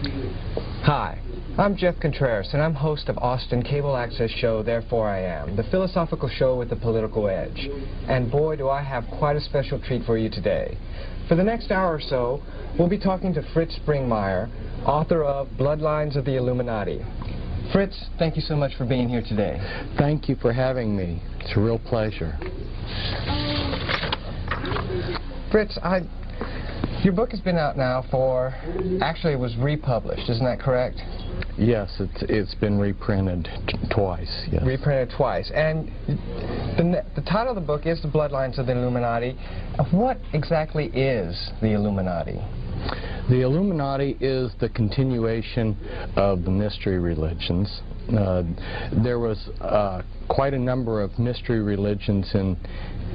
Hi, I'm Jeff Contreras, and I'm host of Austin cable access show Therefore I Am, the philosophical show with the political edge. And boy, do I have quite a special treat for you today. For the next hour or so, we'll be talking to Fritz Springmeier, author of Bloodlines of the Illuminati. Fritz, thank you so much for being here today. Thank you for having me. It's a real pleasure. Fritz, your book has been out now for, actually it was republished, isn't that correct? Yes, it's been reprinted twice. Yes. Reprinted twice. And the title of the book is The Bloodlines of the Illuminati. What exactly is the Illuminati? The Illuminati is the continuation of the mystery religions. There was quite a number of mystery religions in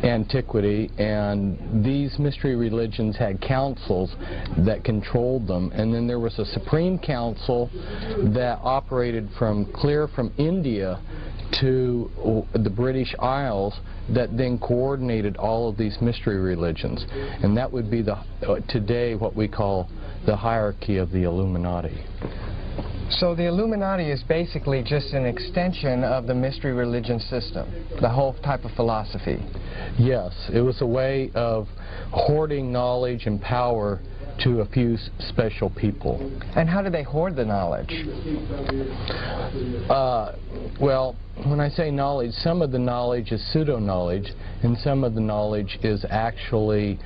antiquity, and these mystery religions had councils that controlled them, and then there was a supreme council that operated clear from India to the British Isles that then coordinated all of these mystery religions, and that would be today what we call the hierarchy of the Illuminati. So the Illuminati is basically just an extension of the mystery religion system, the whole type of philosophy. Yes, it was a way of hoarding knowledge and power to a few special people. And how do they hoard the knowledge? Well, when I say knowledge, some of the knowledge is pseudo-knowledge, and some of the knowledge is actually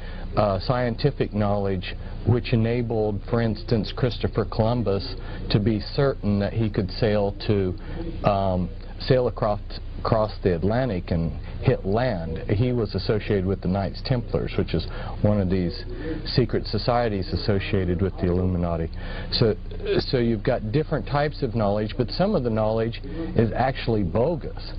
scientific knowledge, which enabled, for instance, Christopher Columbus to be certain that he could sail across the Atlantic and hit land. He was associated with the Knights Templars, which is one of these secret societies associated with the Illuminati. So you've got different types of knowledge, but some of the knowledge is actually bogus.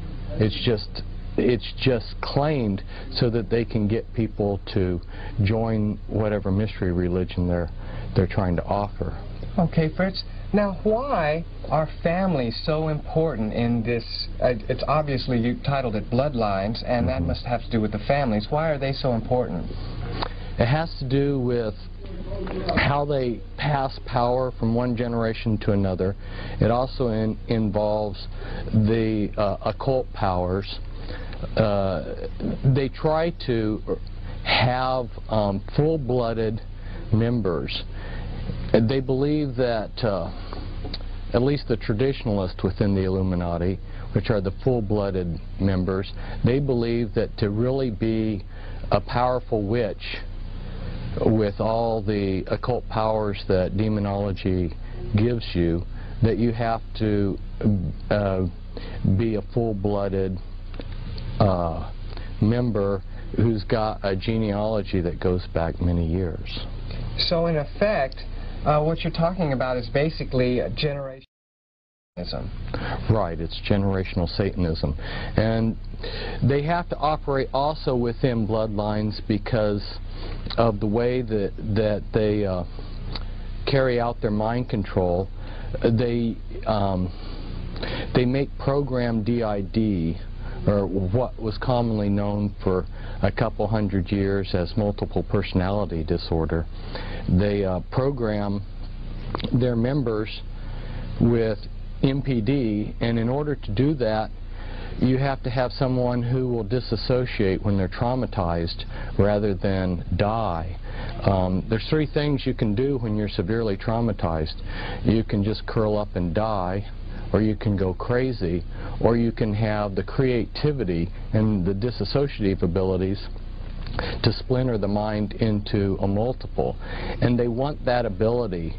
It's just claimed so that they can get people to join whatever mystery religion they're trying to offer. Okay, Fritz. Now, why are families so important in this? It's obviously, you titled it Bloodlines, and that must have to do with the families. Why are they so important? It has to do with how they pass power from one generation to another. It also involves the occult powers. They try to have full-blooded members. They believe that, at least the traditionalists within the Illuminati, which are the full-blooded members, they believe that to really be a powerful witch with all the occult powers that demonology gives you, that you have to be a full-blooded member who's got a genealogy that goes back many years. So in effect, what you're talking about is basically generational Satanism. Right, it's generational Satanism. And they have to operate also within bloodlines because of the way that they carry out their mind control. They make program DID, or what was commonly known for a couple hundred years as multiple personality disorder. They program their members with MPD, and in order to do that, you have to have someone who will disassociate when they're traumatized rather than die. There's three things you can do when you're severely traumatized. You can just curl up and die, or you can go crazy, or you can have the creativity and the dissociative abilities to splinter the mind into a multiple. And they want that ability.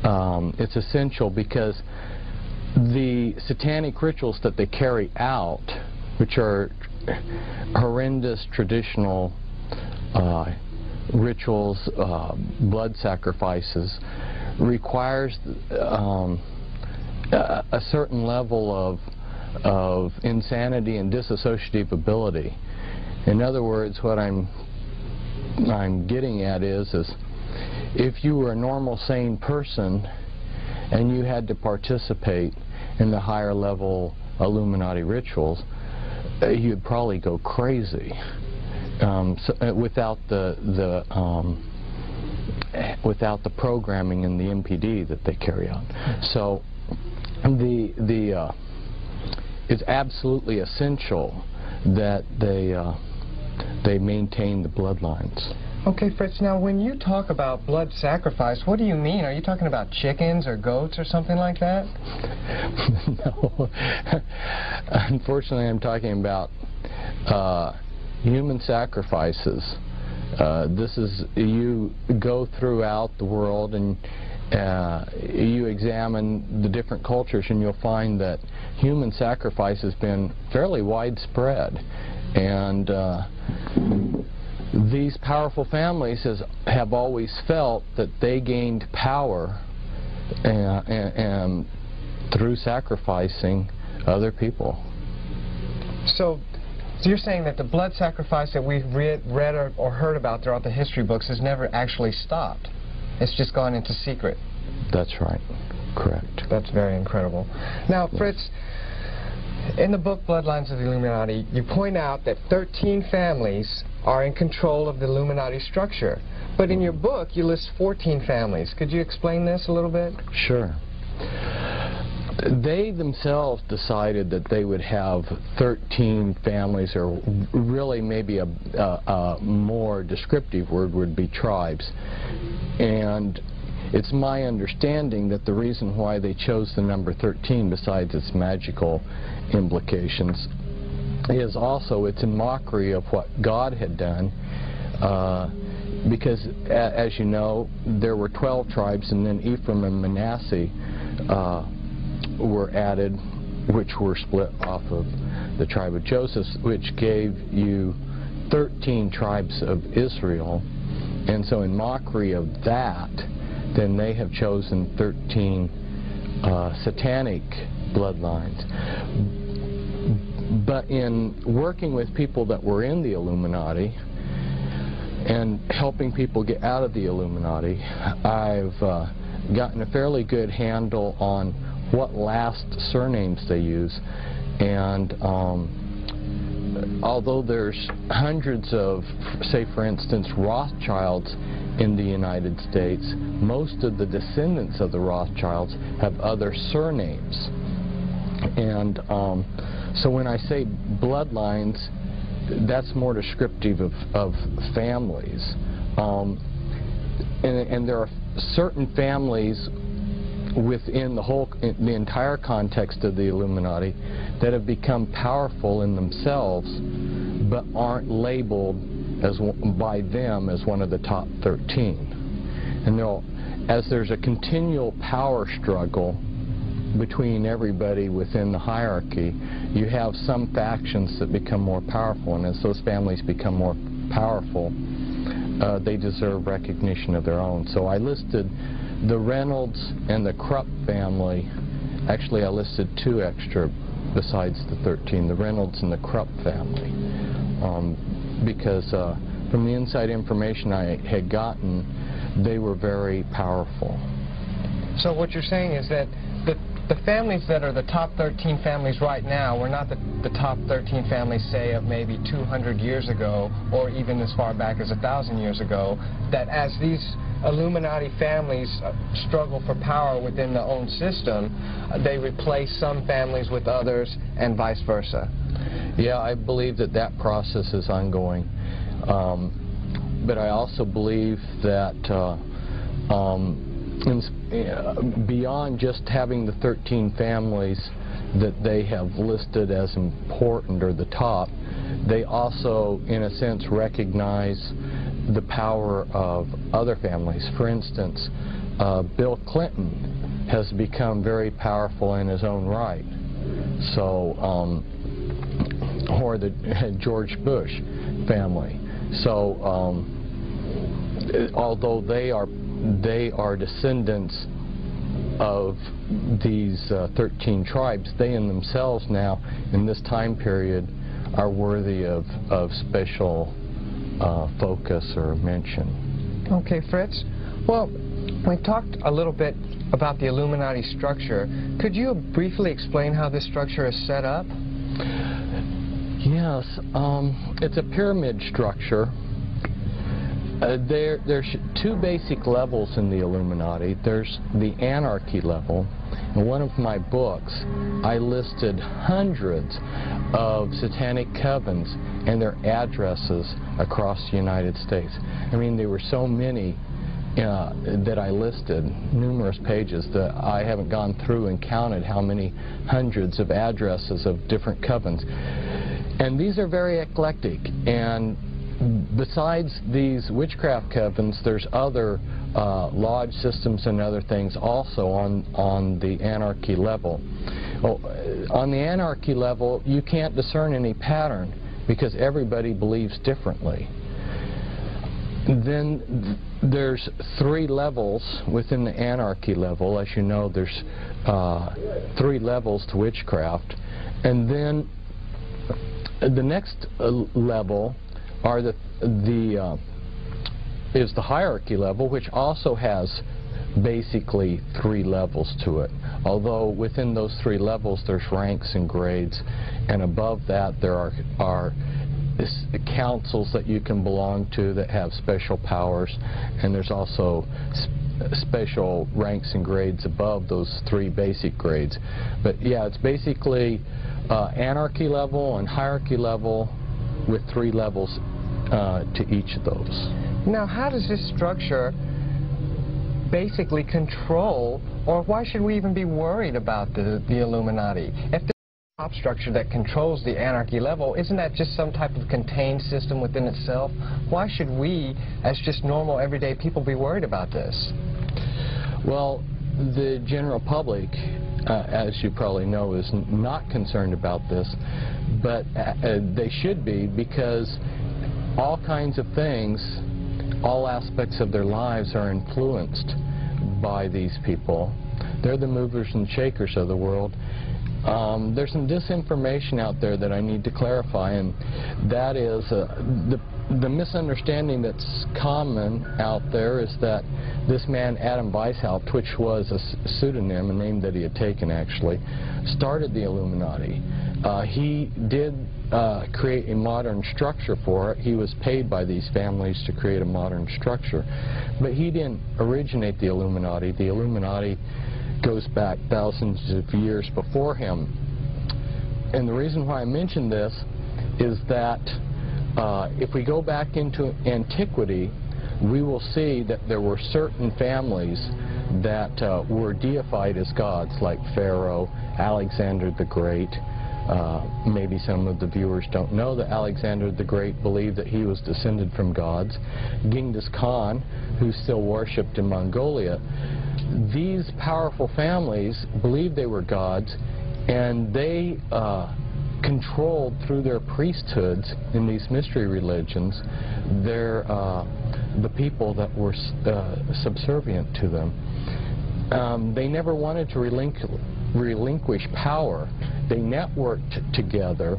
It's essential because the satanic rituals that they carry out, which are horrendous traditional rituals, blood sacrifices, requires a certain level of insanity and dissociative ability. In other words, what I'm getting at is if you were a normal, sane person and you had to participate in the higher level Illuminati rituals, you'd probably go crazy without the without the programming and the MPD that they carry out. So it's absolutely essential that they maintain the bloodlines. Okay, Fritz, now when you talk about blood sacrifice, what do you mean? Are you talking about chickens or goats or something like that? No. Unfortunately, I'm talking about human sacrifices. This is, you go throughout the world and you examine the different cultures, and you'll find that human sacrifice has been fairly widespread. And these powerful families have always felt that they gained power and through sacrificing other people. So you're saying that the blood sacrifice that we've read or heard about throughout the history books has never actually stopped. It's just gone into secret. That's right. Correct. That's very incredible. Now, Fritz, in the book Bloodlines of the Illuminati, you point out that 13 families are in control of the Illuminati structure. But in your book, you list 14 families. Could you explain this a little bit? Sure. They themselves decided that they would have 13 families, or really maybe a more descriptive word would be tribes. And it's my understanding that the reason why they chose the number 13, besides its magical implications, is also it's a mockery of what God had done, because as you know, there were 12 tribes, and then Ephraim and Manasseh were added, which were split off of the tribe of Joseph, which gave you 13 tribes of Israel. And so in mockery of that, then they have chosen 13 satanic bloodlines. But in working with people that were in the Illuminati and helping people get out of the Illuminati, I've gotten a fairly good handle on what last surnames they use. And although there's hundreds of, say for instance, Rothschilds in the United States, most of the descendants of the Rothschilds have other surnames. And so when I say bloodlines, that's more descriptive of families. And there are certain families within the entire context of the Illuminati that have become powerful in themselves, but aren't labeled by them as one of the top 13. And as there's a continual power struggle between everybody within the hierarchy, you have some factions that become more powerful, and as those families become more powerful, they deserve recognition of their own. So I listed the Reynolds and the Krupp family. Actually, I listed 2 extra besides the 13, the Reynolds and the Krupp family, because from the inside information I had gotten, they were very powerful. So what you're saying is that the families that are the top 13 families right now were not the top 13 families, say, of maybe 200 years ago, or even as far back as 1,000 years ago, that as these Illuminati families struggle for power within their own system, they replace some families with others, and vice versa. Yeah, I believe that that process is ongoing. But I also believe that beyond just having the 13 families that they have listed as important or the top, they also, in a sense, recognize the power of other families. For instance, Bill Clinton has become very powerful in his own right. So, or the George Bush family. So, although they are descendants of these 13 tribes, they in themselves now, in this time period, are worthy of special focus or mention. Okay, Fritz. Well, we talked a little bit about the Illuminati structure. Could you briefly explain how this structure is set up? Yes, it's a pyramid structure, There's two basic levels in the Illuminati. There's the anarchy level. In one of my books, I listed hundreds of satanic covens and their addresses across the United States. I mean, there were so many that I listed, numerous pages, that I haven't gone through and counted how many hundreds of addresses of different covens. And these are very eclectic, and besides these witchcraft covens, there's other lodge systems and other things also on the anarchy level. Well, on the anarchy level, you can't discern any pattern because everybody believes differently. Then there's three levels within the anarchy level. As you know, there's three levels to witchcraft. And then the next level are is the hierarchy level, which also has basically three levels to it. Although within those three levels there's ranks and grades, and above that there are councils that you can belong to that have special powers, and there's also special ranks and grades above those three basic grades. But yeah, it's basically anarchy level and hierarchy level with three levels to each of those. Now, how does this structure basically control, or why should we even be worried about the Illuminati? If there's a top structure that controls the anarchy level, isn't that just some type of contained system within itself? Why should we, as just normal everyday people, be worried about this? Well, the general public, as you probably know, is not concerned about this, but they should be, because all kinds of things, all aspects of their lives are influenced by these people. They're the movers and shakers of the world. There's some disinformation out there that I need to clarify, and that is the misunderstanding that's common out there is that this man, Adam Weishaupt, which was a pseudonym, a name that he had taken actually, started the Illuminati. He did create a modern structure for it. He was paid by these families to create a modern structure. But he didn't originate the Illuminati. The Illuminati goes back thousands of years before him. And the reason why I mention this is that if we go back into antiquity, we will see that there were certain families that were deified as gods, like Pharaoh, Alexander the Great. Maybe some of the viewers don't know that Alexander the Great believed that he was descended from gods. Genghis Khan, who's still worshipped in Mongolia. These powerful families believed they were gods, and they controlled through their priesthoods in these mystery religions the people that were subservient to them. They never wanted to relinquish power. They networked together,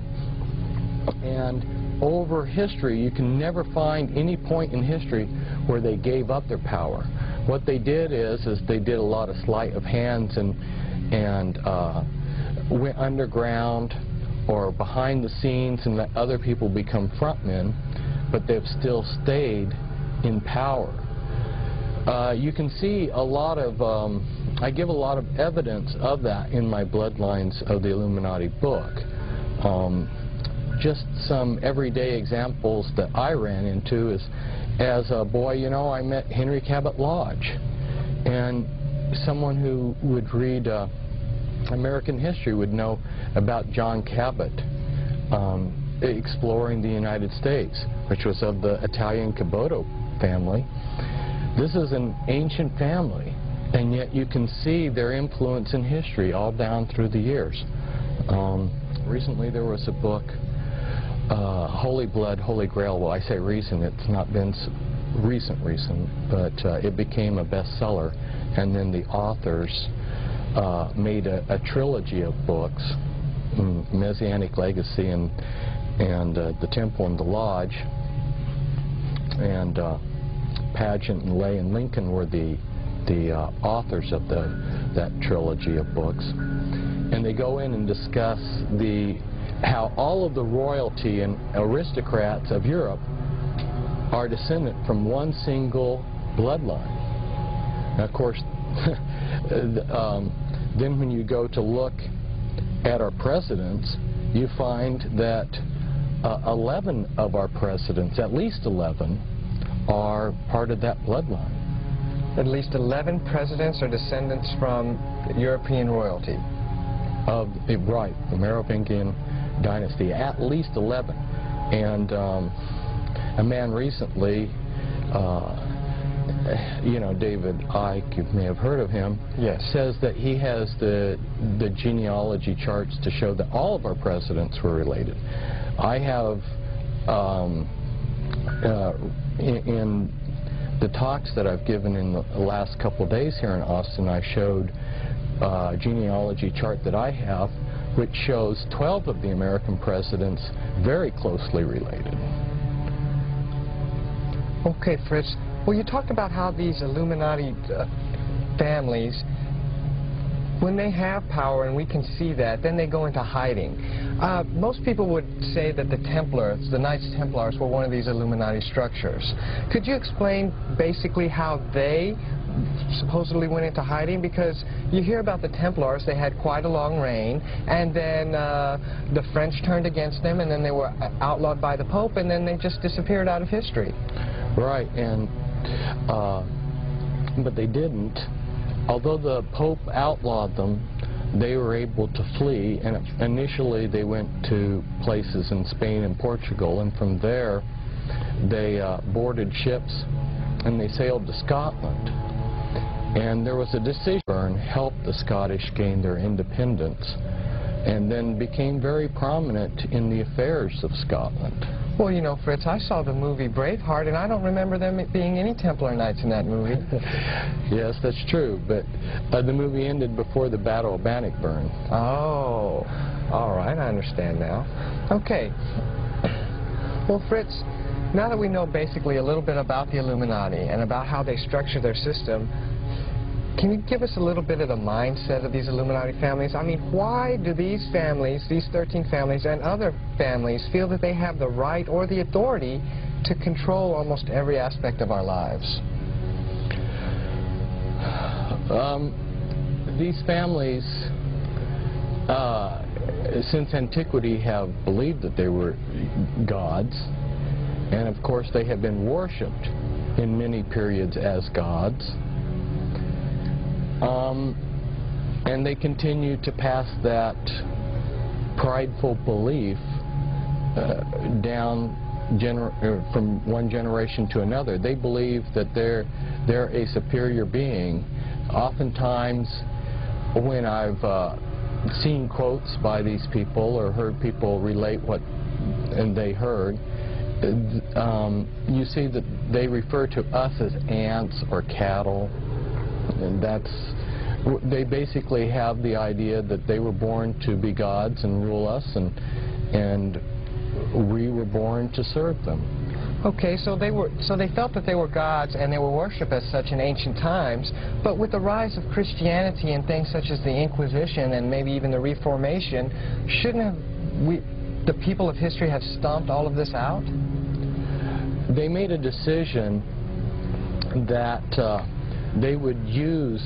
and over history you can never find any point in history where they gave up their power. What they did is they did a lot of sleight of hands and went underground or behind the scenes and let other people become frontmen, but they've still stayed in power. You can see a lot of I give a lot of evidence of that in my Bloodlines of the Illuminati book. Just some everyday examples that I ran into is, as a boy, you know, I met Henry Cabot Lodge, and someone who would read American history would know about John Cabot exploring the United States, which was of the Italian Caboto family. This is an ancient family, and yet you can see their influence in history all down through the years. Recently there was a book, Holy Blood, Holy Grail. Well, I say recent, it's not been recent, but it became a bestseller, and then the authors made a trilogy of books, Messianic Legacy and The Temple and the Lodge, and Pageant and Lay and Lincoln were the authors of that trilogy of books. And they go in and discuss how all of the royalty and aristocrats of Europe are descendant from one single bloodline. Now, of course, then when you go to look at our presidents, you find that 11 of our presidents, at least 11, are part of that bloodline. At least 11 presidents are descendants from European royalty. Right, the Merovingian dynasty, at least 11. And a man recently, David Icke, you may have heard of him, yes, says that he has the genealogy charts to show that all of our presidents were related. I have, in the talks that I've given in the last couple of days here in Austin, I showed a genealogy chart that I have, which shows 12 of the American presidents very closely related. Okay, Fritz. Well, you talked about how these Illuminati families, when they have power, and we can see that, then they go into hiding. Most people would say that the Templars, the Knights Templars, were one of these Illuminati structures. Could you explain basically how they supposedly went into hiding? Because you hear about the Templars, they had quite a long reign, and then the French turned against them, and then they were outlawed by the Pope, and then they just disappeared out of history. Right, and but they didn't. Although the Pope outlawed them, they were able to flee, and initially they went to places in Spain and Portugal, and from there they boarded ships and they sailed to Scotland. And there was a decision to help the Scottish gain their independence, and then became very prominent in the affairs of Scotland. Well, you know, Fritz, I saw the movie Braveheart, and I don't remember them being any Templar Knights in that movie. Yes, that's true, but the movie ended before the Battle of Bannockburn. Oh, all right, I understand now. Okay. Well, Fritz, now that we know basically a little bit about the Illuminati and about how they structure their system, can you give us a little bit of the mindset of these Illuminati families? I mean, why do these families, these 13 families and other families, feel that they have the right or the authority to control almost every aspect of our lives? These families, since antiquity, have believed that they were gods, and of course they have been worshipped in many periods as gods. And they continue to pass that prideful belief down from one generation to another. They believe that they're a superior being. Oftentimes, when I've seen quotes by these people or heard people relate what they heard, you see that they refer to us as ants or cattle. And they basically have the idea that they were born to be gods and rule us, and we were born to serve them. Okay, so they felt that they were gods and they were worshipped as such in ancient times, but with the rise of Christianity and things such as the Inquisition and maybe even the Reformation, shouldn't the people of history have stomped all of this out? They made a decision that they would use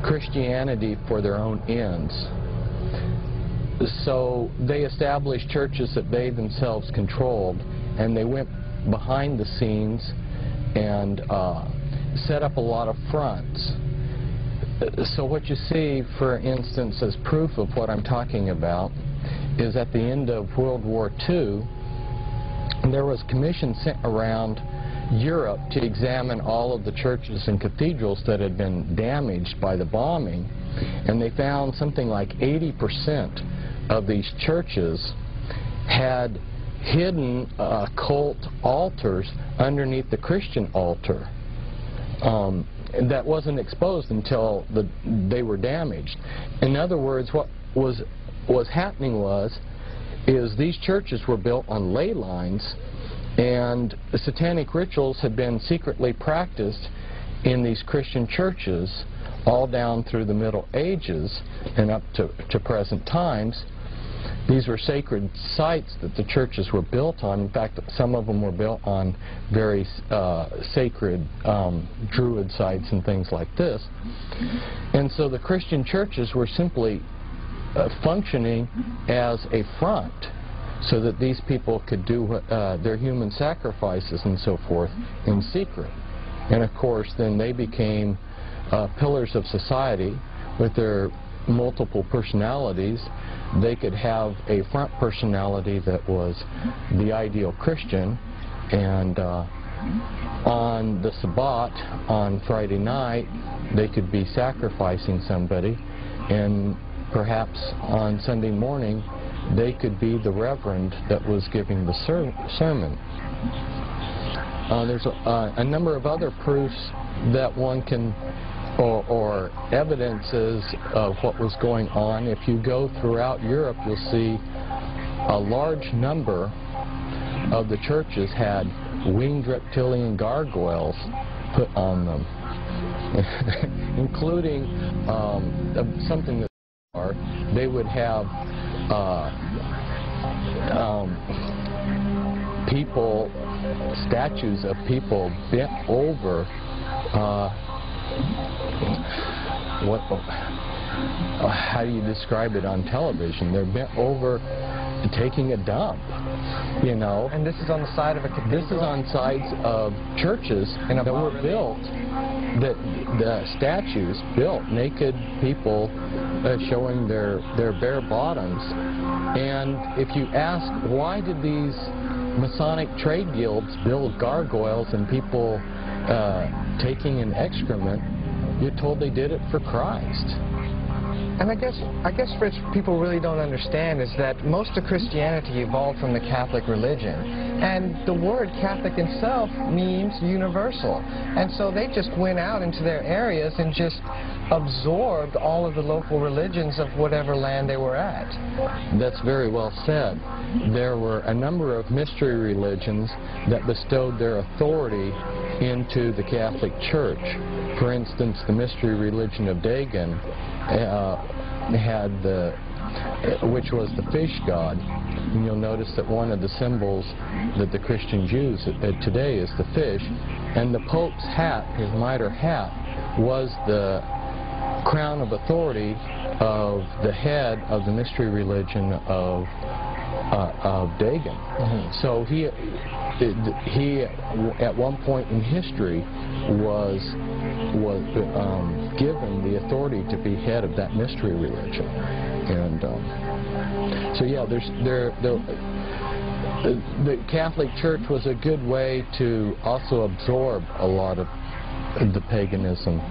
Christianity for their own ends. So they established churches that they themselves controlled, and they went behind the scenes and set up a lot of fronts. So what you see, for instance, as proof of what I'm talking about, is at the end of World War II, there was a commission sent around Europe to examine all of the churches and cathedrals that had been damaged by the bombing, and they found something like 80% of these churches had hidden occult altars underneath the Christian altar. And that wasn't exposed until they were damaged. In other words, what was happening is these churches were built on ley lines, and the satanic rituals had been secretly practiced in these Christian churches all down through the Middle Ages and up to present times. these were sacred sites that the churches were built on. In fact, some of them were built on very sacred druid sites and things like this. And so the Christian churches were simply functioning as a front so that these people could do their human sacrifices and so forth in secret. And of course, then they became pillars of society with their multiple personalities. They could have a front personality that was the ideal Christian, and on the Sabbat, on Friday night, they could be sacrificing somebody, and perhaps on Sunday morning, they could be the reverend that was giving the sermon. There's a number of other proofs that one can, or evidences of what was going on. If you go throughout Europe, you'll see a large number of the churches had winged reptilian gargoyles put on them, including something that they would have people, statues of people bent over, how do you describe it on television? They're bent over taking a dump, you know. And this is on the side of a cathedral? This is on sides of churches that were built, the statues built, naked people showing their bare bottoms. And if you ask, why did these Masonic trade guilds build gargoyles and people taking an excrement, you're told they did it for Christ. And I guess, Fritz, people really don't understand is that most of Christianity evolved from the Catholic religion. And the word Catholic itself means universal. And so they just went out into their areas and just absorbed all of the local religions of whatever land they were at. That's very well said. There were a number of mystery religions that bestowed their authority into the Catholic Church. For instance, the mystery religion of Dagon had which was the fish god. And you'll notice that one of the symbols that the Christians use today is the fish. And the Pope's hat, his mitre hat, was the crown of authority of the head of the mystery religion of Dagon. Mm-hmm. So he at one point in history was given the authority to be head of that mystery religion. And so yeah, the Catholic Church was a good way to also absorb a lot of the paganism.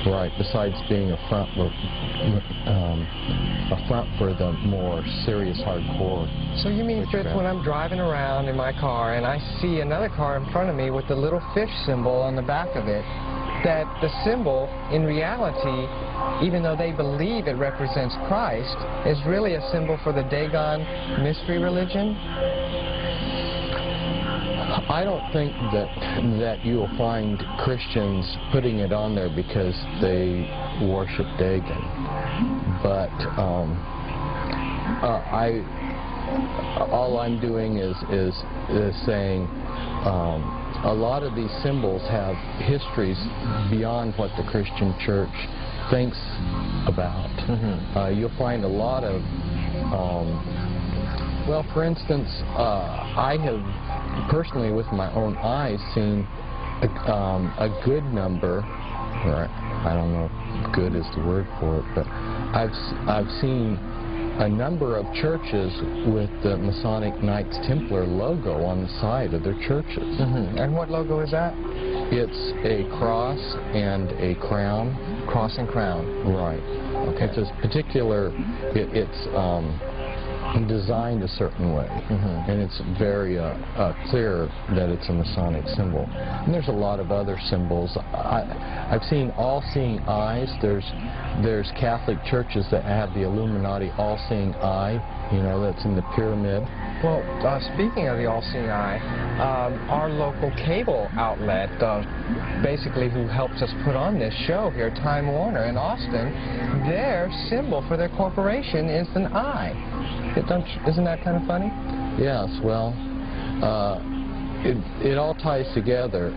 Right, besides being a front for the more serious, hardcore. So you mean, Fritz, when I'm driving around in my car and I see another car in front of me with the little fish symbol on the back of it, that the symbol, in reality, even though they believe it represents Christ, is really a symbol for the Dagon mystery religion? I don't think that you'll find Christians putting it on there because they worship Dagon, but all I'm doing is saying a lot of these symbols have histories beyond what the Christian Church thinks about. Mm-hmm. You'll find a lot of, well, for instance, I have personally with my own eyes seen a good number, or I don't know if good is the word for it, but I've seen a number of churches with the Masonic Knights Templar logo on the side of their churches. Mm-hmm. And what logo is that? It's a cross and a crown. Cross and crown. Right. Okay. It's a particular, it's designed a certain way, and it's very clear that it's a Masonic symbol. And there's a lot of other symbols. I've seen all-seeing eyes. There's Catholic churches that have the Illuminati all-seeing eye, you know, that's in the pyramid. Well, speaking of the all-seeing eye, our local cable outlet, basically who helps us put on this show here, Time Warner in Austin, their symbol for their corporation is an eye. Isn't that kind of funny? Yes, well, it all ties together.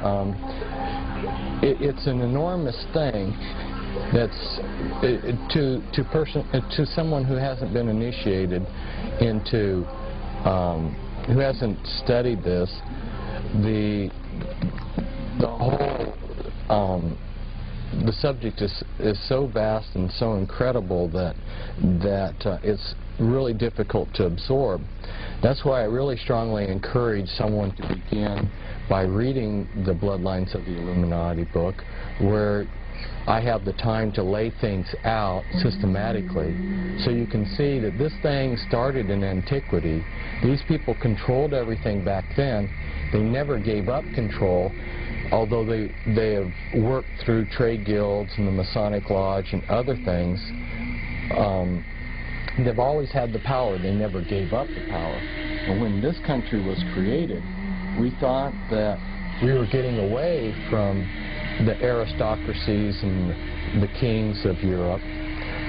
It's an enormous thing that's to someone who hasn't been initiated into, who hasn't studied this, the whole the subject is so vast and so incredible that it's really difficult to absorb. That's why I really strongly encourage someone to begin by reading the Bloodlines of the Illuminati book, where I have the time to lay things out systematically, so you can see that this thing started in antiquity. These people controlled everything back then. They never gave up control, although they have worked through trade guilds and the Masonic Lodge and other things. They've always had the power. They never gave up the power. And when this country was created, we thought that we were getting away from the aristocracies and the kings of Europe.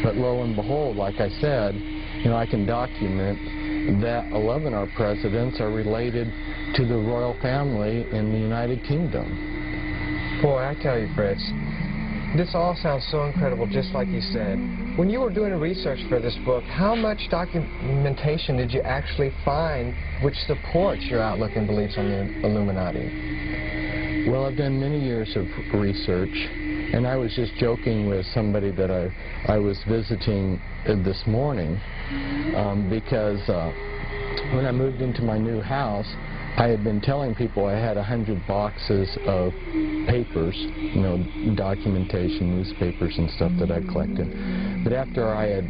But lo and behold, like I said, you know, I can document that 11 of our presidents are related to the royal family in the United Kingdom. Boy, I tell you, Fritz, this all sounds so incredible, just like you said. When you were doing research for this book, how much documentation did you actually find which supports your outlook and beliefs on the Illuminati? Well, I've done many years of research, and I was just joking with somebody that I was visiting this morning, because when I moved into my new house, I had been telling people I had 100 boxes of papers, you know, documentation, newspapers and stuff that I collected. But after I had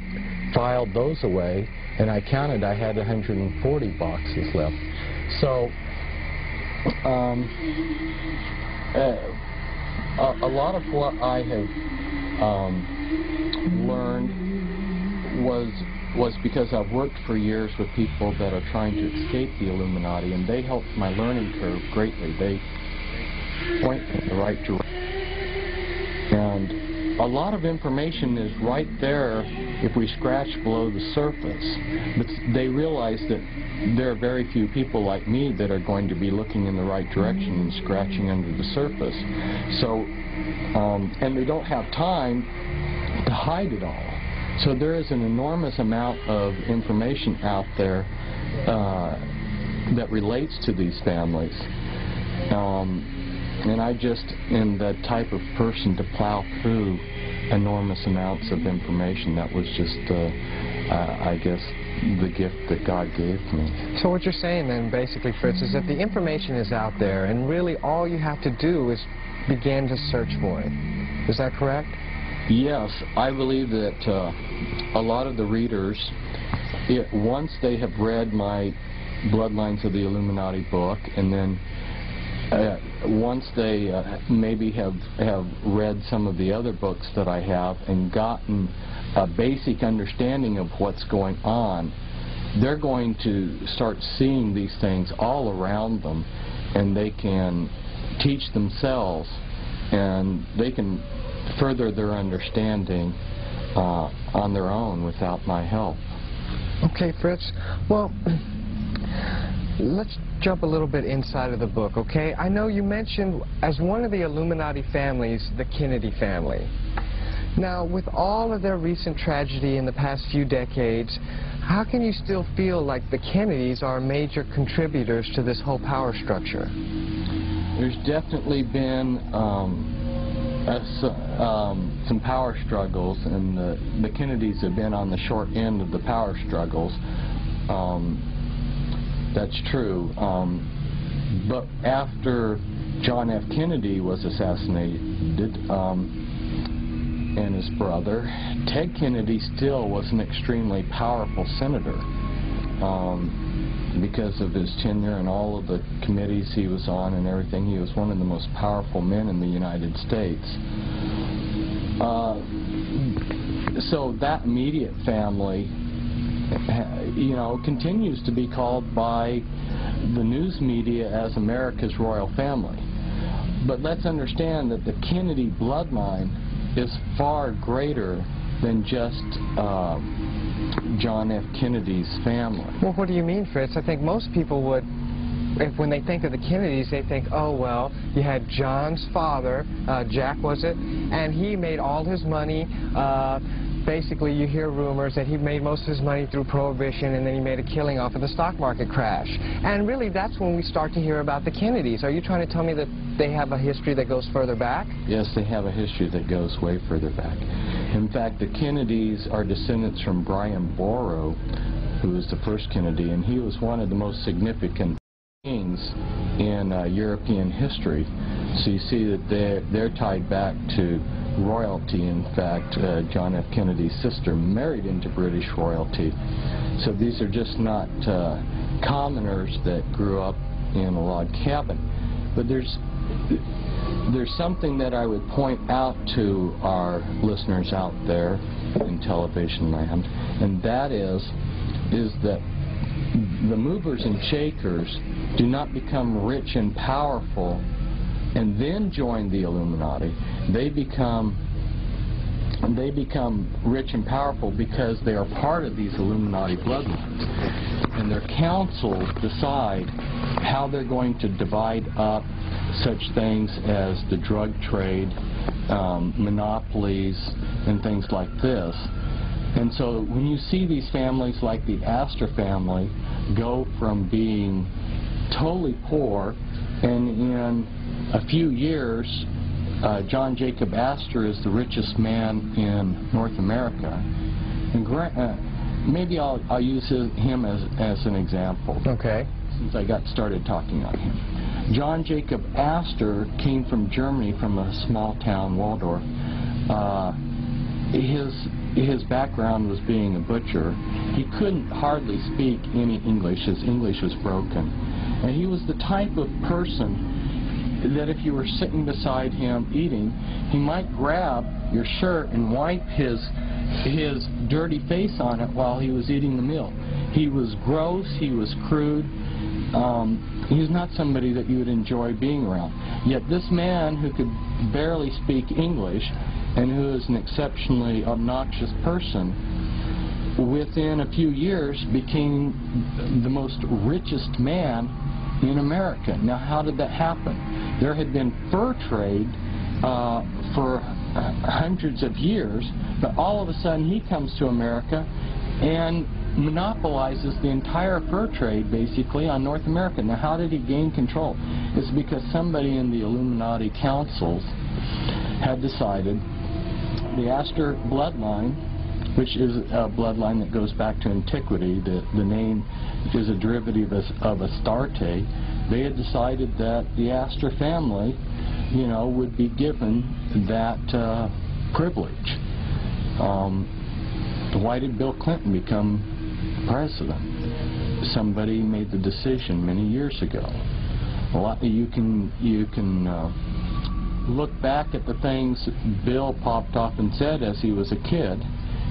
filed those away, and I counted, I had 140 boxes left. So, a lot of what I have learned was because I've worked for years with people that are trying to escape the Illuminati, and they helped my learning curve greatly. They point in the right direction. And a lot of information is right there if we scratch below the surface. But they realize that there are very few people like me that are going to be looking in the right direction and scratching under the surface. So, and they don't have time to hide it all. So there is an enormous amount of information out there that relates to these families. And I just am the type of person to plow through enormous amounts of information. That was just, I guess, the gift that God gave me. So what you're saying then, basically, Fritz, is that the information is out there, and really all you have to do is begin to search for it. Is that correct? Yes, I believe that a lot of the readers, once they have read my Bloodlines of the Illuminati book, and then once they maybe have read some of the other books that I have and gotten a basic understanding of what's going on, they're going to start seeing these things all around them, and they can teach themselves, and they can further their understanding on their own without my help. Okay, Fritz. Well, let's jump a little bit inside of the book, okay? I know you mentioned as one of the Illuminati families, the Kennedy family. Now, with all of their recent tragedy in the past few decades, how can you still feel like the Kennedys are major contributors to this whole power structure? There's definitely been some power struggles, and the Kennedys have been on the short end of the power struggles. That's true. But after John F. Kennedy was assassinated, and his brother, Ted Kennedy still was an extremely powerful senator. because of his tenure and all of the committees he was on and everything. He was one of the most powerful men in the United States. So that immediate family, you know, continues to be called by the news media as America's royal family. But let's understand that the Kennedy bloodline is far greater than just John F. Kennedy's family. Well, what do you mean, Fritz? I think most people would, when they think of the Kennedys, they think, oh, well, you had John's father, Jack was it, and he made all his money. Basically, you hear rumors that he made most of his money through Prohibition, and then he made a killing off of the stock market crash. And really, that's when we start to hear about the Kennedys. Are you trying to tell me that they have a history that goes further back? Yes, they have a history that goes way further back. In fact, the Kennedys are descendants from Brian Boru, who was the first Kennedy, and he was one of the most significant kings in European history. So you see that they're tied back to royalty. In fact, John F. Kennedy's sister married into British royalty. So these are just not commoners that grew up in a log cabin. But there's something that I would point out to our listeners out there in television land, and that is that the movers and shakers do not become rich and powerful and then join the Illuminati. They become rich and powerful because they are part of these Illuminati bloodlines, and their councils decide how they're going to divide up such things as the drug trade, monopolies, and things like this. And so when you see these families like the Astor family go from being totally poor, and in a few years, John Jacob Astor is the richest man in North America. And maybe I'll use him as an example. Okay. Since I got started talking on him. John Jacob Astor came from Germany, from a small town, Waldorf. His background was being a butcher. He couldn't hardly speak any English. His English was broken. And he was the type of person that if you were sitting beside him eating, he might grab your shirt and wipe his dirty face on it while he was eating the meal. He was gross, he was crude. He was not somebody that you would enjoy being around. Yet this man who could barely speak English and who is an exceptionally obnoxious person, within a few years became the most richest man in America. Now, how did that happen? There had been fur trade for hundreds of years, but all of a sudden he comes to America and monopolizes the entire fur trade, basically, on North America. Now, how did he gain control? It's because somebody in the Illuminati councils had decided the Astor bloodline, which is a bloodline that goes back to antiquity. The name is a derivative of Astarte. They had decided that the Astor family, you know, would be given that privilege. Why did Bill Clinton become president? Somebody made the decision many years ago. You can look back at the things Bill popped off and said as he was a kid.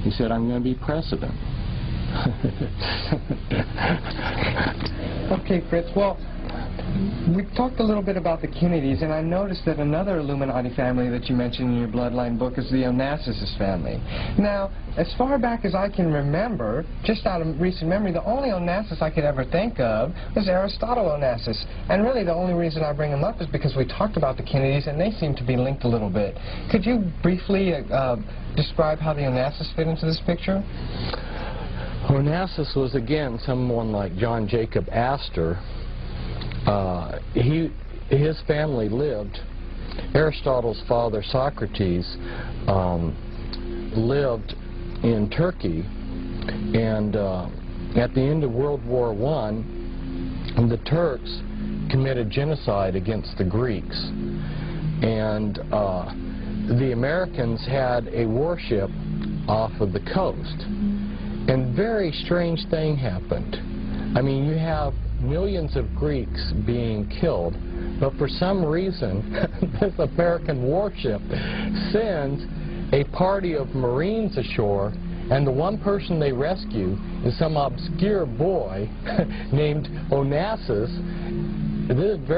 He said, "I'm going to be president." Okay, Fritz. Well, we talked a little bit about the Kennedys, and I noticed that another Illuminati family that you mentioned in your bloodline book is the Onassis family. Now, as far back as I can remember, just out of recent memory, the only Onassis I could ever think of was Aristotle Onassis. And really the only reason I bring him up is because we talked about the Kennedys, and they seem to be linked a little bit. Could you briefly describe how the Onassis fit into this picture? Onassis was, again, someone like John Jacob Astor. His family lived. Aristotle's father, Socrates, lived in Turkey, and at the end of World War I, the Turks committed genocide against the Greeks, and the Americans had a warship off of the coast, and very strange thing happened. I mean, you have millions of Greeks being killed, but for some reason, this American warship sends a party of Marines ashore, and the one person they rescue is some obscure boy named Onassis. This is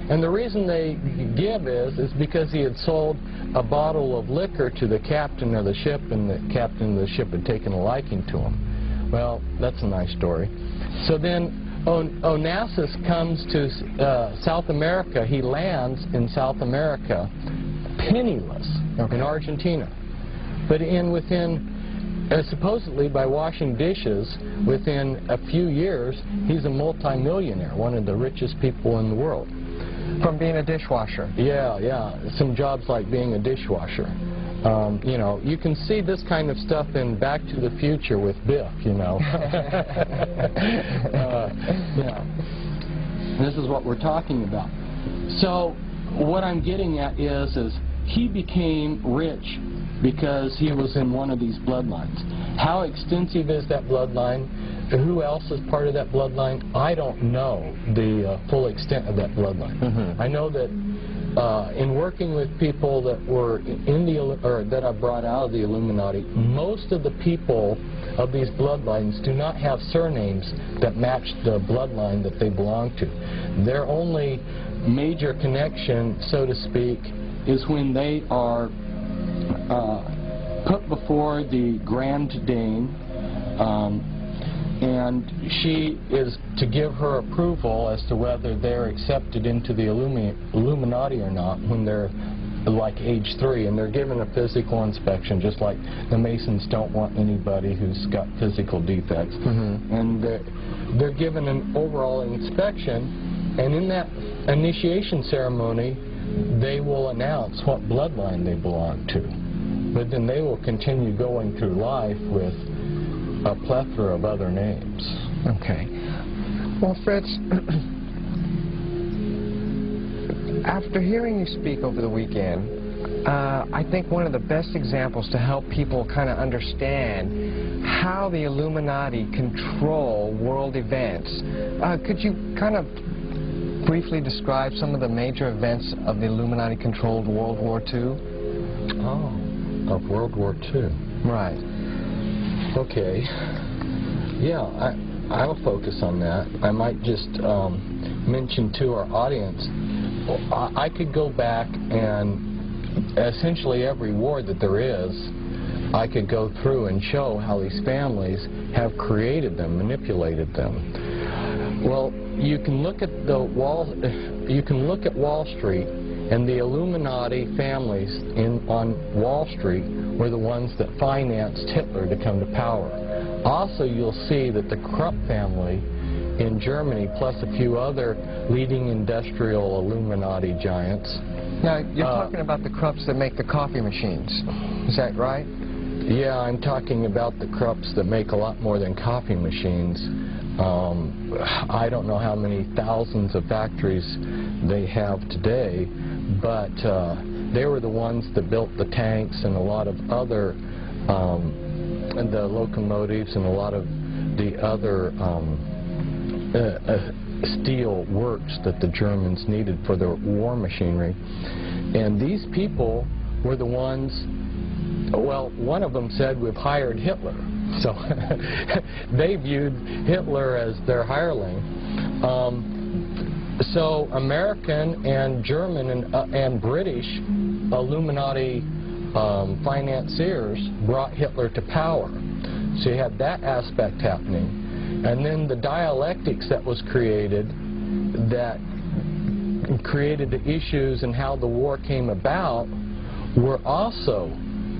and the reason they give is because he had sold a bottle of liquor to the captain of the ship, and the captain of the ship had taken a liking to him. Well, that's a nice story. So then Onassis comes to South America. He lands in South America penniless in Argentina. But supposedly by washing dishes, within a few years, he's a multimillionaire, one of the richest people in the world. From being a dishwasher? Yeah. Some jobs like being a dishwasher. You know, you can see this kind of stuff in Back to the Future with Biff, you know. Yeah. This is what we're talking about. So what I'm getting at is he became rich because he was in one of these bloodlines. How extensive is that bloodline? Who else is part of that bloodline? I don't know the full extent of that bloodline. I know that in working with people that were in that I brought out of the Illuminati, most of the people of these bloodlines do not have surnames that match the bloodline that they belong to. Their only major connection, so to speak, is when they are put before the Grand Dame, and she is to give her approval as to whether they're accepted into the Illuminati or not when they're like age 3, and they're given a physical inspection, just like the Masons don't want anybody who's got physical defects. And they're given an overall inspection, and in that initiation ceremony they will announce what bloodline they belong to. But then they will continue going through life with a plethora of other names. Okay. Well, Fritz, after hearing you speak over the weekend, I think one of the best examples to help people kind of understand how the Illuminati control world events, could you kind of briefly describe some of the major events of the Illuminati-controlled World War II? Oh, of World War II. Right. Okay. Yeah, I'll focus on that. I might just mention to our audience, I could go back and essentially every war that there is, I could go through and show how these families have created them, manipulated them. Well, you can look at Wall Street, and the Illuminati families on Wall Street were the ones that financed Hitler to come to power. Also, you'll see that the Krupp family in Germany, plus a few other leading industrial Illuminati giants. Now, you're talking about the Krupps that make the coffee machines. Is that right? Yeah, I'm talking about the Krupps that make a lot more than coffee machines. I don't know how many thousands of factories they have today, but they were the ones that built the tanks and a lot of other, the locomotives and a lot of the other steel works that the Germans needed for their war machinery. And these people were the ones, well, one of them said, "We've hired Hitler." So they viewed Hitler as their hireling. So American and German and British Illuminati financiers brought Hitler to power. So you had that aspect happening. And then the dialectics that was created that created the issues and how the war came about were also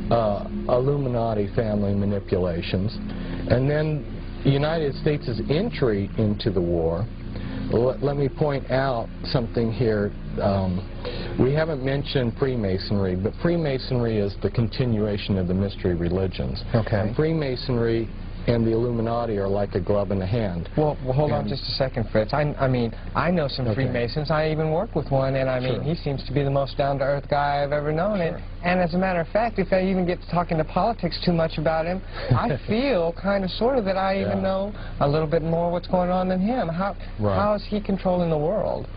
Illuminati family manipulations. And then the United States' entry into the war, let me point out something here. We haven't mentioned Freemasonry, but Freemasonry is the continuation of the mystery religions. Okay. And Freemasonry and the Illuminati are like a glove in a hand. Well, hold on just a second, Fritz. I mean, I know some Freemasons. I even work with one, and I mean, he seems to be the most down-to-earth guy I've ever known. And as a matter of fact, if I even get to talking to politics too much about him, I feel kind of sort of that I even know a little bit more what's going on than him. How is he controlling the world?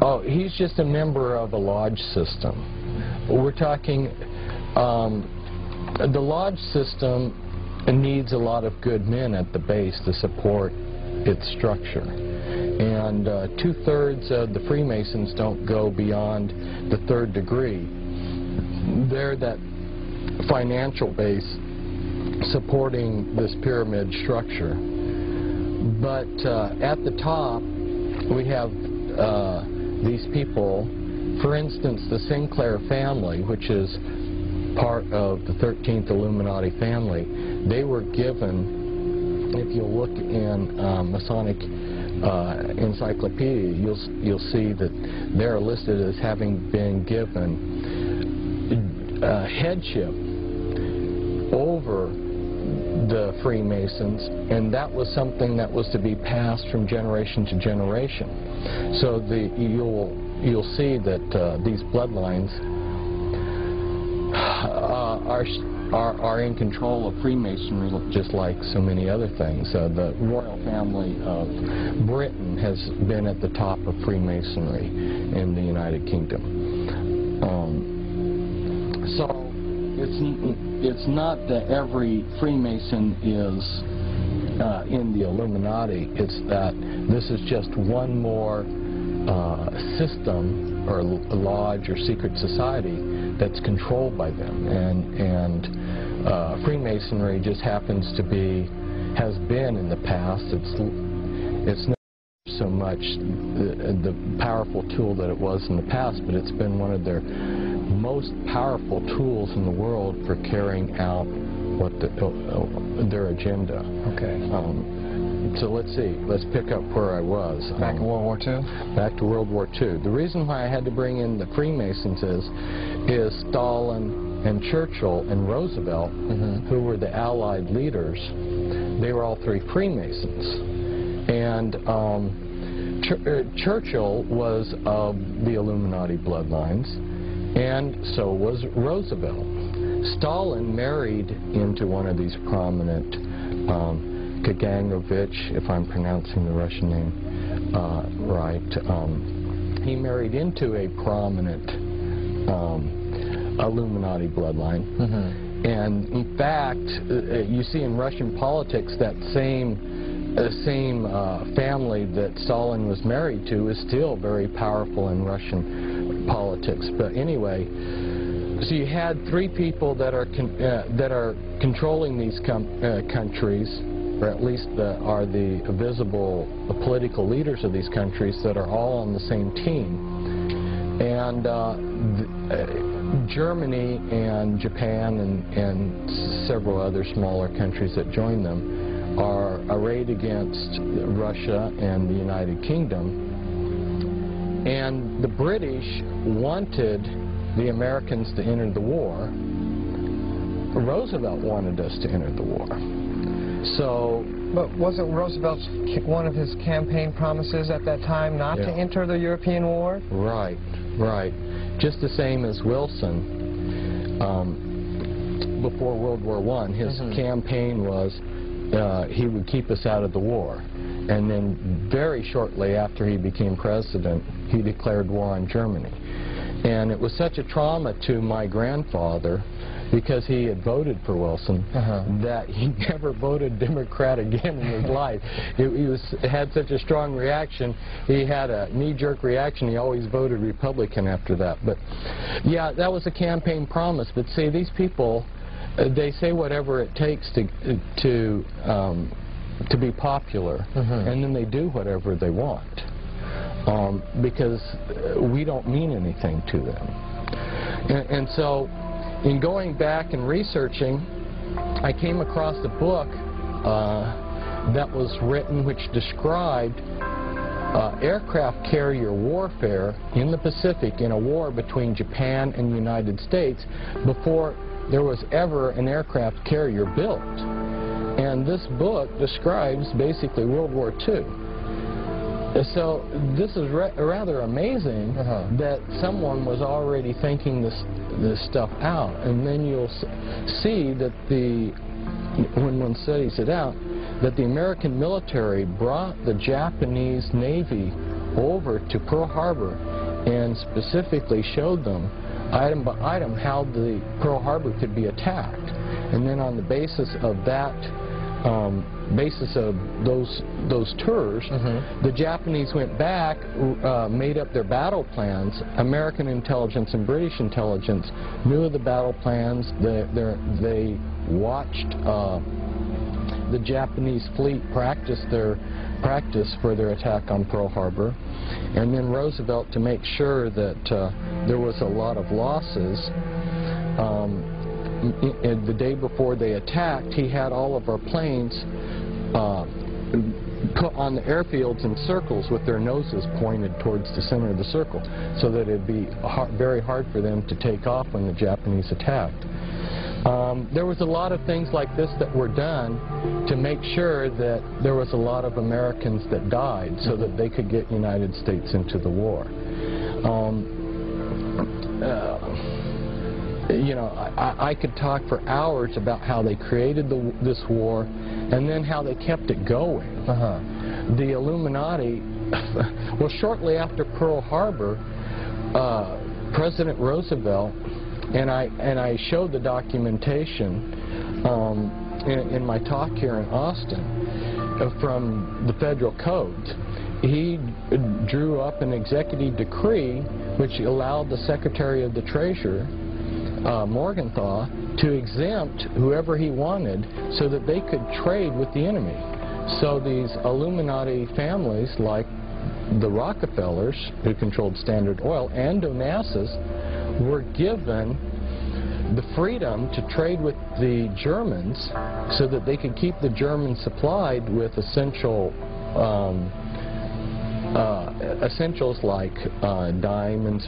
Oh, he's just a member of a lodge system. We're talking, the lodge system needs a lot of good men at the base to support its structure. And 2/3 of the Freemasons don't go beyond the 3rd degree. They're that financial base supporting this pyramid structure. But at the top, we have these people, for instance, the Sinclair family, which is part of the 13th Illuminati family. They were given, if you look in Masonic encyclopedia, you'll see that they're listed as having been given headship over the Freemasons, and that was something that was to be passed from generation to generation. So you'll see that these bloodlines are in control of Freemasonry, just like so many other things. The royal family of Britain has been at the top of Freemasonry in the United Kingdom. So it's not that every Freemason is in the Illuminati. It's that this is just one more system or lodge or secret society that's controlled by them, and Freemasonry just happens to be, has been in the past. It's not so much the powerful tool that it was in the past, but it's been one of their most powerful tools in the world for carrying out what their agenda. Okay. So let's see. Let's pick up where I was. Back in World War II? Back to World War II. The reason why I had to bring in the Freemasons is Stalin and Churchill and Roosevelt, who were the Allied leaders. They were all three Freemasons. And Churchill was of the Illuminati bloodlines, and so was Roosevelt. Stalin married into one of these prominent Kagangovich, if I'm pronouncing the Russian name right. He married into a prominent Illuminati bloodline. And in fact, you see in Russian politics that same family that Stalin was married to is still very powerful in Russian politics. But anyway, so you had three people that are controlling these countries, or at least are the visible political leaders of these countries that are all on the same team. And Germany and Japan and several other smaller countries that join them are arrayed against Russia and the United Kingdom. And the British wanted the Americans to enter the war. Roosevelt wanted us to enter the war. So, but wasn't Roosevelt's one of his campaign promises at that time not to enter the European war? Right, right. Just the same as Wilson before World War I. His campaign was he would keep us out of the war. And then very shortly after he became president, he declared war on Germany. And it was such a trauma to my grandfather, because he had voted for Wilson, that he never voted Democrat again in his life. He had such a strong reaction. He had a knee-jerk reaction. He always voted Republican after that. But yeah, that was a campaign promise. But see, these people, they say whatever it takes to be popular, and then they do whatever they want, because we don't mean anything to them. And so, in going back and researching, I came across a book that was written which described aircraft carrier warfare in the Pacific in a war between Japan and the United States before there was ever an aircraft carrier built. And this book describes basically World War II. So this is rather amazing that someone was already thinking this stuff out. And then you'll see that when one studies it out, that the American military brought the Japanese Navy over to Pearl Harbor and specifically showed them item by item how the Pearl Harbor could be attacked. And then on the basis of that, those tours, the Japanese went back, made up their battle plans. American intelligence and British intelligence knew of the battle plans. They watched the Japanese fleet practice for their attack on Pearl Harbor. And then Roosevelt, to make sure that there was a lot of losses, the day before they attacked, he had all of our planes put on the airfields in circles with their noses pointed towards the center of the circle, so that it would be very hard for them to take off when the Japanese attacked. There was a lot of things like this that were done to make sure that there was a lot of Americans that died so that they could get United States into the war. You know, I could talk for hours about how they created this war and then how they kept it going. The Illuminati, well, shortly after Pearl Harbor, President Roosevelt, and I showed the documentation in my talk here in Austin from the federal codes. He drew up an executive decree which allowed the Secretary of the Treasury, Morgenthau, to exempt whoever he wanted so that they could trade with the enemy. So these Illuminati families, like the Rockefellers, who controlled Standard Oil, and Onassis, were given the freedom to trade with the Germans so that they could keep the Germans supplied with essentials like diamonds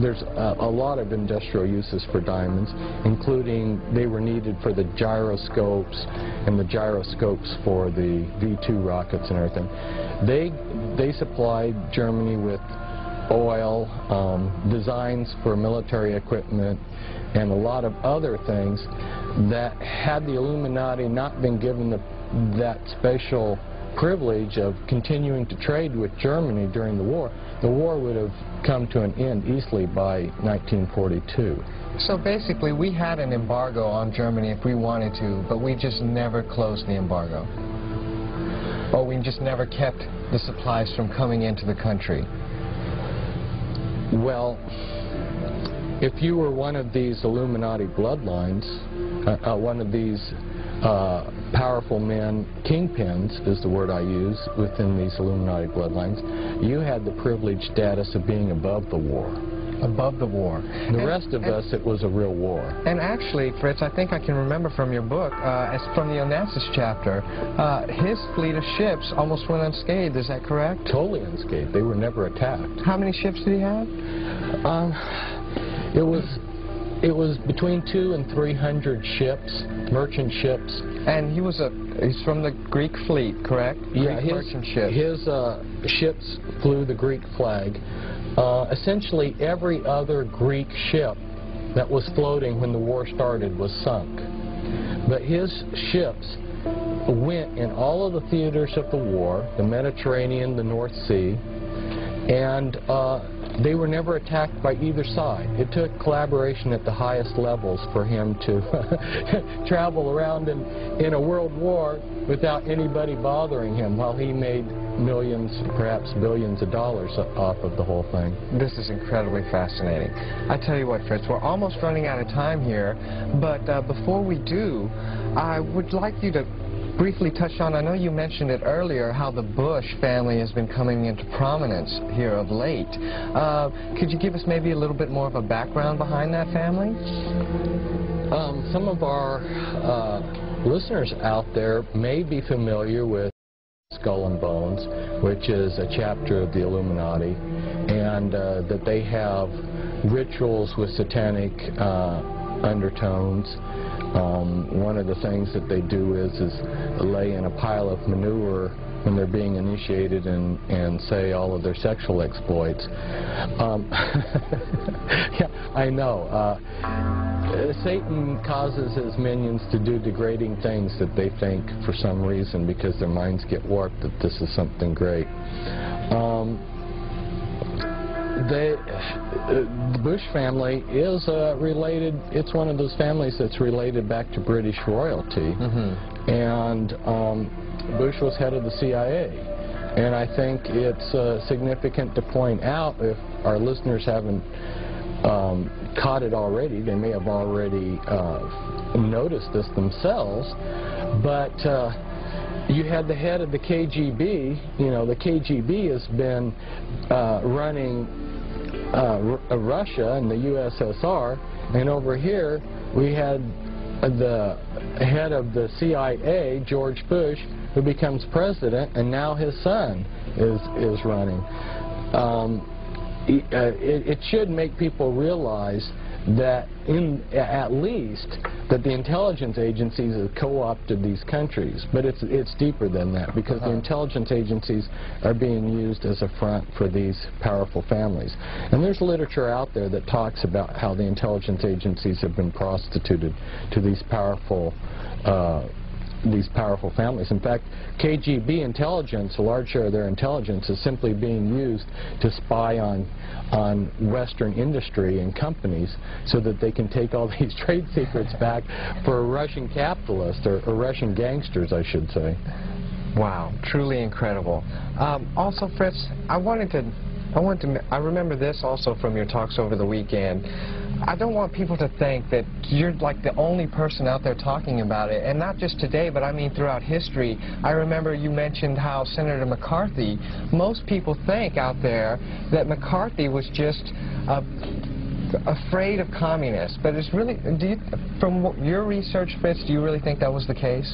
there's a lot of industrial uses for diamonds, including they were needed for the gyroscopes and the gyroscopes for the V-2 rockets and everything. They supplied Germany with oil, designs for military equipment, and a lot of other things that, had the Illuminati not been given that special privilege of continuing to trade with Germany during the war would have come to an end easily by 1942. So basically, we had an embargo on Germany if we wanted to, but we just never closed the embargo. Or we just never kept the supplies from coming into the country. Well, if you were one of these Illuminati bloodlines, one of these powerful men, kingpins is the word I use, within these Illuminati bloodlines, you had the privileged status of being above the war. Above the war. The rest of us, it was a real war. And actually, Fritz, I think I can remember from your book, as from the Onassis chapter, his fleet of ships almost went unscathed, is that correct? Totally unscathed. They were never attacked. How many ships did he have? It was between 200 and 300 ships, merchant ships. And he's from the Greek fleet, correct? Yeah, Greek merchant ships. His ships flew the Greek flag. Essentially, every other Greek ship that was floating when the war started was sunk. But his ships went in all of the theaters of the war, the Mediterranean, the North Sea, and they were never attacked by either side. It took collaboration at the highest levels for him to travel around in a world war without anybody bothering him, while he made millions, perhaps billions of dollars off of the whole thing. This is incredibly fascinating. I tell you what, Fritz, we're almost running out of time here, but before we do, I would like you to briefly touch on, I know you mentioned it earlier, how the Bush family has been coming into prominence here of late. Could you give us maybe a little bit more of a background behind that family? Some of our listeners out there may be familiar with Skull and Bones, which is a chapter of the Illuminati, and that they have rituals with satanic undertones. One of the things that they do is lay in a pile of manure when they're being initiated and say all of their sexual exploits. Yeah, I know. Satan causes his minions to do degrading things that they think, for some reason, because their minds get warped, that this is something great. The Bush family is related. It's one of those families that's related back to British royalty. And Bush was head of the CIA. And I think it's significant to point out, if our listeners haven't caught it already, they may have already noticed this themselves, but you had the head of the KGB. You know, the KGB has been running Russia and the USSR, and over here we had the head of the CIA, George Bush, who becomes president, and now his son is running. It should make people realize that at least that the intelligence agencies have co-opted these countries, but it's deeper than that, because the intelligence agencies are being used as a front for these powerful families. And there's literature out there that talks about how the intelligence agencies have been prostituted to these powerful families. In fact, KGB intelligence, a large share of their intelligence, is simply being used to spy on Western industry and companies so that they can take all these trade secrets back for Russian capitalists, or Russian gangsters, I should say. Wow, truly incredible. Also, Fritz, I remember this also from your talks over the weekend. I don't want people to think that you're like the only person out there talking about it, and not just today, but I mean throughout history. I remember you mentioned how Senator McCarthy, most people think out there that McCarthy was just afraid of communists, but it's really, from your research, Fritz, do you really think that was the case?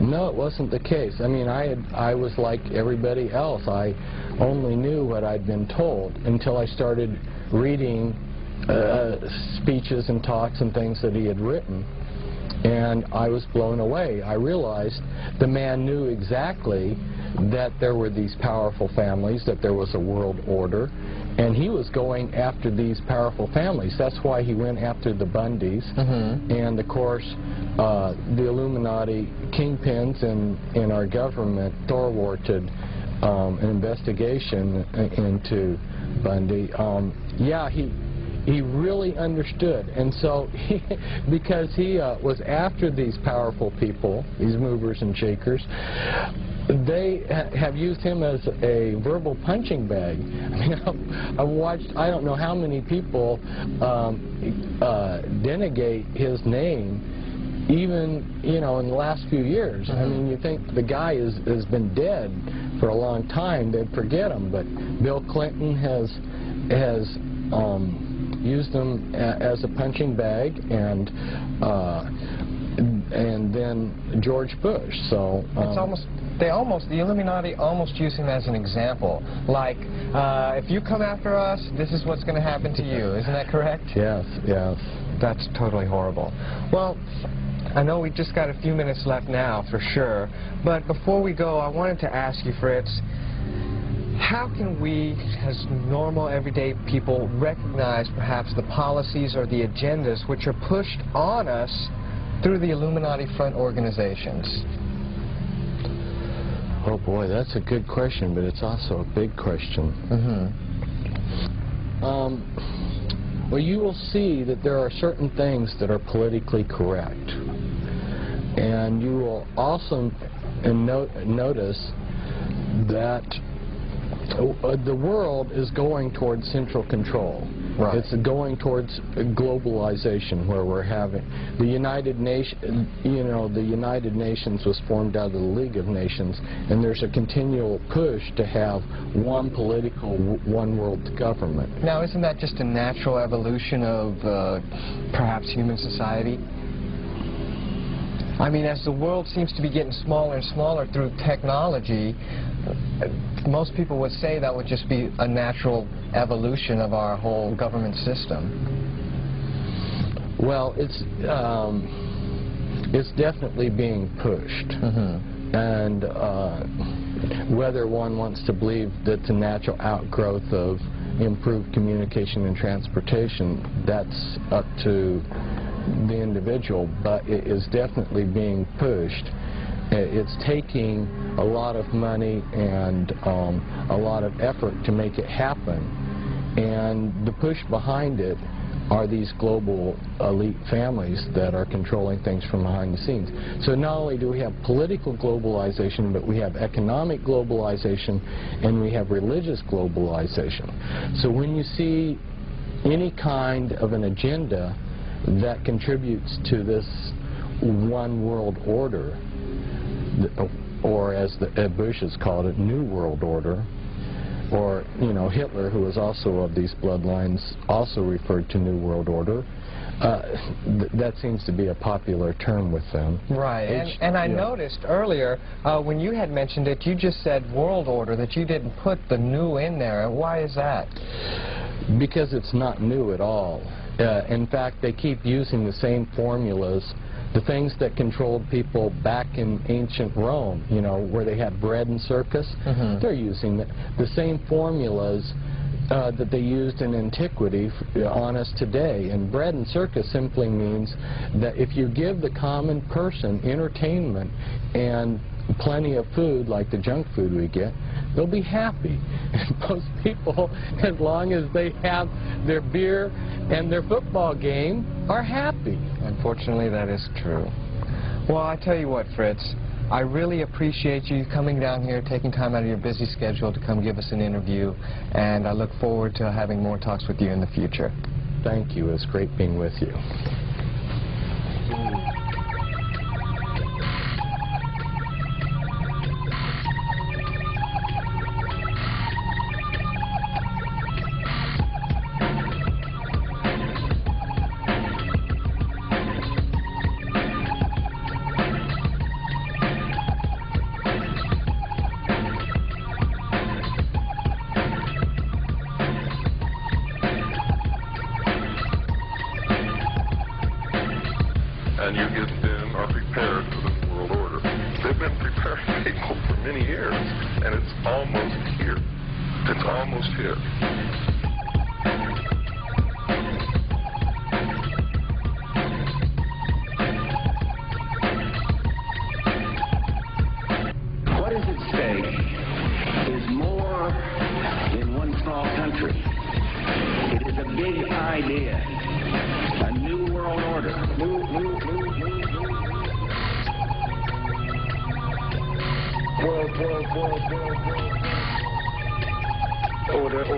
No, it wasn't the case. I mean, I was like everybody else. I only knew what I'd been told until I started reading speeches and talks and things that he had written, and I was blown away. I realized the man knew exactly that there were these powerful families, that there was a world order, and he was going after these powerful families. That's why he went after the Bundys, and of course the Illuminati kingpins in our government thwarted an investigation into Bundy. Yeah, he really understood, and so because he was after these powerful people, these movers and shakers, they have used him as a verbal punching bag. I mean, I've watched, I don't know how many people denegate his name, even, you know, in the last few years. I mean, you think the guy has been dead for a long time, they'd forget him, but Bill Clinton has used them as a punching bag, and then George Bush. So it's almost, the Illuminati almost use him as an example. Like, if you come after us, this is what's going to happen to you. Isn't that correct? Yes, yes. That's totally horrible. Well, I know we just got a few minutes left now, for sure. But before we go, I wanted to ask you, Fritz, how can we, as normal, everyday people, recognize perhaps the policies or the agendas which are pushed on us through the Illuminati front organizations? Oh boy, that's a good question, but it's also a big question. Well, you will see that there are certain things that are politically correct, and you will also notice that the world is going towards central control. Right. It's going towards globalization, where we're having the United Nations. You know, the United Nations was formed out of the League of Nations, and there's a continual push to have one political, one world government. Now, isn't that just a natural evolution of perhaps human society? I mean, as the world seems to be getting smaller and smaller through technology, most people would say that would just be a natural evolution of our whole government system. Well, it's definitely being pushed. And whether one wants to believe that's a natural outgrowth of improved communication and transportation, that's up to the individual, but it is definitely being pushed. It's taking a lot of money and a lot of effort to make it happen, and the push behind it are these global elite families that are controlling things from behind the scenes. So not only do we have political globalization, but we have economic globalization and we have religious globalization. So when you see any kind of an agenda that contributes to this one world order, or as Bush has called it, New World Order, or, you know, Hitler, who was also of these bloodlines, also referred to New World Order. That seems to be a popular term with them. Right, and I noticed earlier, when you had mentioned it, you just said world order, that you didn't put the new in there. Why is that? Because it's not new at all. In fact, they keep using the same formulas. The things that controlled people back in ancient Rome, you know, where they had bread and circus, they're using the same formulas that they used in antiquity on us today. And bread and circus simply means that if you give the common person entertainment and plenty of food, like the junk food we get, they'll be happy. And most people, as long as they have their beer and their football game, are happy. Unfortunately, that is true. Well, I tell you what, Fritz, I really appreciate you coming down here, taking time out of your busy schedule to come give us an interview, and I look forward to having more talks with you in the future. Thank you. It's great being with you. And you get them are prepared for the New World Order. They've been preparing people for many years, and it's almost here. It's almost here. What is at stake is more than one small country. It is a big idea. A new world order. Order.